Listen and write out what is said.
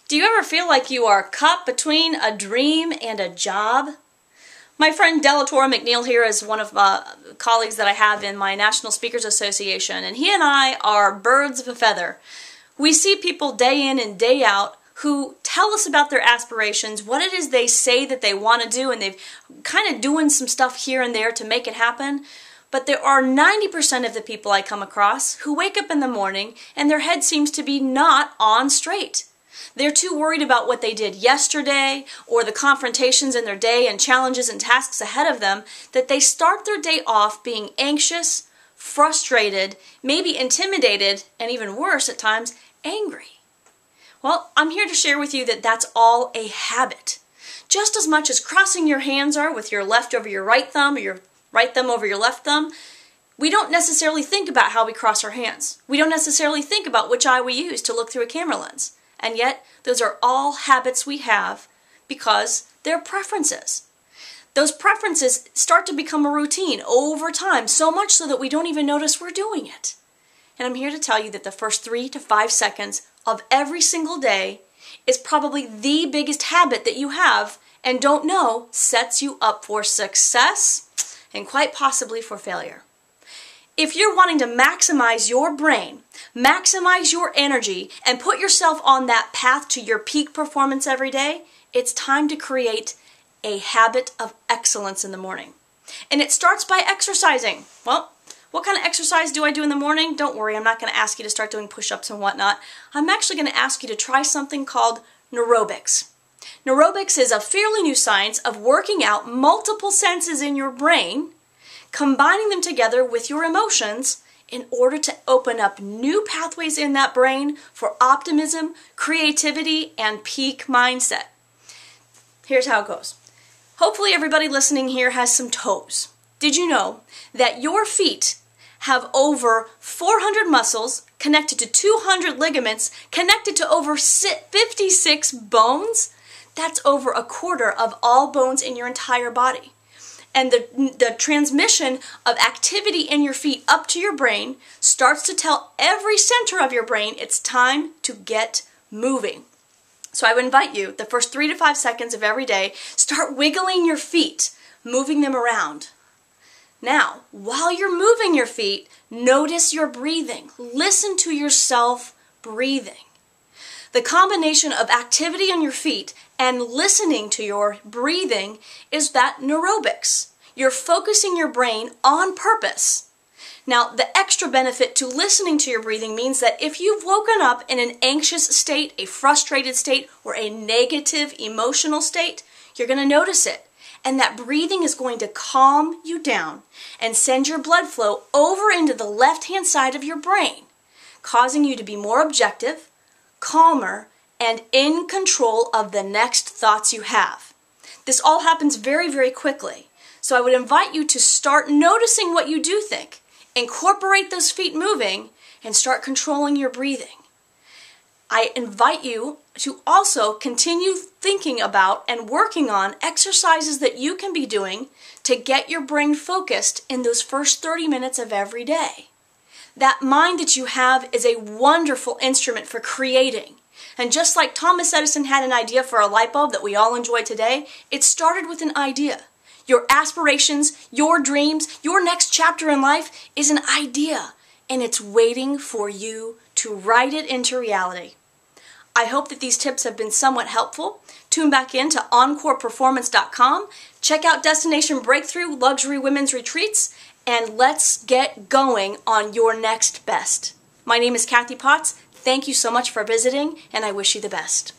Do you ever feel like you are caught between a dream and a job? My friend Delatora McNeil here is one of my colleagues that I have in my National Speakers Association, and he and I are birds of a feather. We see people day in and day out who tell us about their aspirations, what it is they say that they want to do, and they've kind of doing some stuff here and there to make it happen. But there are 90% of the people I come across who wake up in the morning and their head seems to be not on straight. They're too worried about what they did yesterday or the confrontations in their day and challenges and tasks ahead of them that they start their day off being anxious, frustrated, maybe intimidated, and even worse at times, angry. Well, I'm here to share with you that that's all a habit. Just as much as crossing your hands are with your left over your right thumb or your right thumb over your left thumb, we don't necessarily think about how we cross our hands. We don't necessarily think about which eye we use to look through a camera lens. And yet, those are all habits we have because they're preferences. Those preferences start to become a routine over time, so much so that we don't even notice we're doing it. And I'm here to tell you that the first 3 to 5 seconds of every single day is probably the biggest habit that you have and don't know sets you up for success and quite possibly for failure. If you're wanting to maximize your brain, maximize your energy, and put yourself on that path to your peak performance every day, it's time to create a habit of excellence in the morning. And it starts by exercising. Well, what kind of exercise do I do in the morning? Don't worry, I'm not going to ask you to start doing push-ups and whatnot. I'm actually going to ask you to try something called Neurobics. Neurobics is a fairly new science of working out multiple senses in your brain, combining them together with your emotions in order to open up new pathways in that brain for optimism, creativity, and peak mindset. Here's how it goes. Hopefully everybody listening here has some toes. Did you know that your feet have over 400 muscles connected to 200 ligaments, connected to over 56 bones? That's over a quarter of all bones in your entire body. And the transmission of activity in your feet up to your brain starts to tell every center of your brain it's time to get moving. So I would invite you, the first 3 to 5 seconds of every day, start wiggling your feet, moving them around. Now, while you're moving your feet, notice your breathing. Listen to yourself breathing. The combination of activity on your feet and listening to your breathing is that neurobics. You're focusing your brain on purpose. Now, the extra benefit to listening to your breathing means that if you've woken up in an anxious state, a frustrated state, or a negative emotional state, you're going to notice it. And that breathing is going to calm you down and send your blood flow over into the left-hand side of your brain, causing you to be more objective, calmer, and in control of the next thoughts you have. This all happens very, very quickly. So I would invite you to start noticing what you do think. Incorporate those feet moving and start controlling your breathing. I invite you to also continue thinking about and working on exercises that you can be doing to get your brain focused in those first 30 minutes of every day. That mind that you have is a wonderful instrument for creating. And just like Thomas Edison had an idea for a light bulb that we all enjoy today, it started with an idea. Your aspirations, your dreams, your next chapter in life is an idea, and it's waiting for you to write it into reality. I hope that these tips have been somewhat helpful. Tune back in to EncorePerformance.com. Check out Destination Breakthrough Luxury Women's Retreats, and let's get going on your next best. My name is Kathy Potts. Thank you so much for visiting, and I wish you the best.